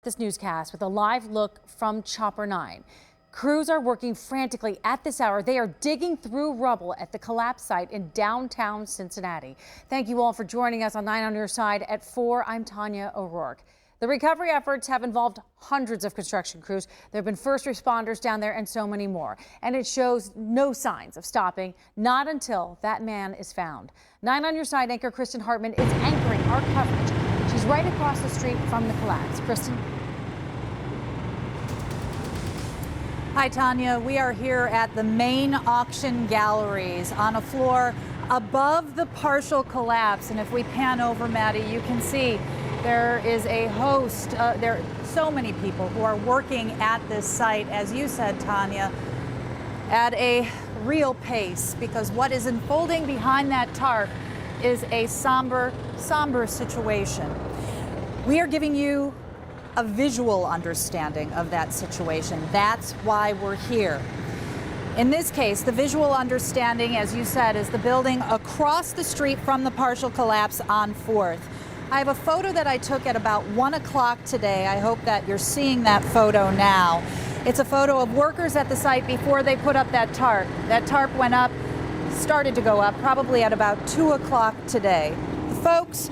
This newscast with a live look from Chopper 9. Crews are working frantically at this hour. They are digging through rubble at the collapse site in downtown Cincinnati. Thank you all for joining us on 9 on your side at 4. I'm Tanya O'Rourke. The recovery efforts have involved hundreds of construction crews. There have been first responders down there and so many more. And it shows no signs of stopping, not until that man is found. 9 on your side anchor Kristen Hartman is anchoring our coverage. She's right across the street from the collapse. Kristen. Hi, Tanya. We are here at the main auction galleries on a floor above the partial collapse. And if we pan over, Maddie, you can see there is a host. There are so many people who are working at this site, as you said, Tanya, at a real pace, because what is unfolding behind that tarp is a somber situation. We are giving you a visual understanding of that situation. That's why we're here. In this case, the visual understanding, as you said, is the building across the street from the partial collapse on 4th. I have a photo that I took at about 1 o'clock today. I hope that you're seeing that photo now. It's a photo of workers at the site before they put up that tarp. That tarp went up, started to go up probably at about 2 o'clock today. The folks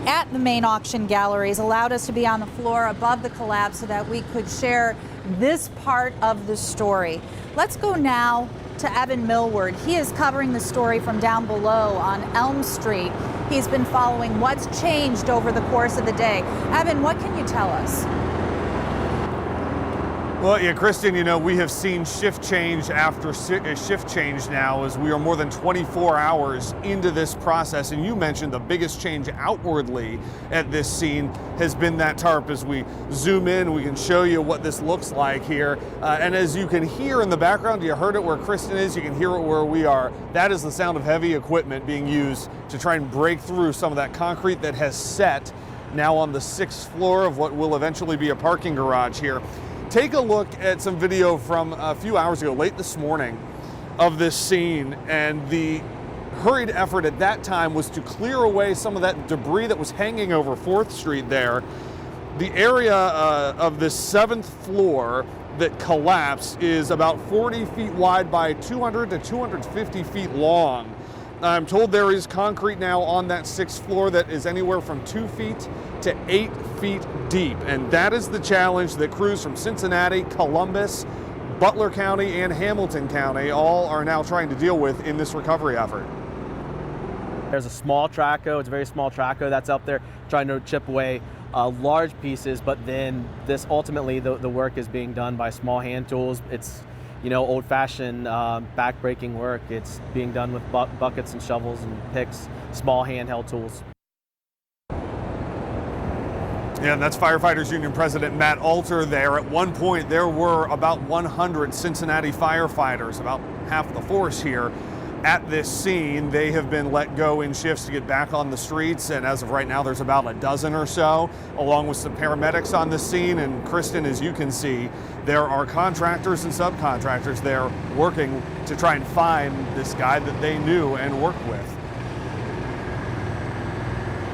at the main auction galleries allowed us to be on the floor above the collapse so that we could share this part of the story. Let's go now to Evan Millward. He is covering the story from down below on Elm Street. He's been following what's changed over the course of the day. Evan, what can you tell us? Well, yeah, Kristen, you know, we have seen shift change after shift change now as we are more than 24 hours into this process. And you mentioned the biggest change outwardly at this scene has been that tarp. As we zoom in, we can show you what this looks like here. And as you can hear in the background, you heard it where Kristen is, you can hear it where we are. That is the sound of heavy equipment being used to try and break through some of that concrete that has set now on the 6th floor of what will eventually be a parking garage here. Take a look at some video from a few hours ago, late this morning, of this scene, and the hurried effort at that time was to clear away some of that debris that was hanging over 4th Street there. The area of this 7th floor that collapsed is about 40 feet wide by 200 to 250 feet long. I'm told there is concrete now on that 6th floor that is anywhere from 2 feet to 8 feet deep. And that is the challenge that crews from Cincinnati, Columbus, Butler County, and Hamilton County all are now trying to deal with in this recovery effort. There's a small traco, it's a very small traco that's up there trying to chip away large pieces, but then this ultimately the work is being done by small hand tools. It's, you know, old-fashioned back-breaking work. It's being done with buckets and shovels and picks, small handheld tools. Yeah, and that's Firefighters Union President Matt Alter there. At one point, there were about 100 Cincinnati firefighters, about half the force here at this scene. They have been let go in shifts to get back on the streets, and as of right now, there's about a dozen or so, along with some paramedics on the scene. And Kristen, as you can see, there are contractors and subcontractors there working to try and find this guy that they knew and worked with.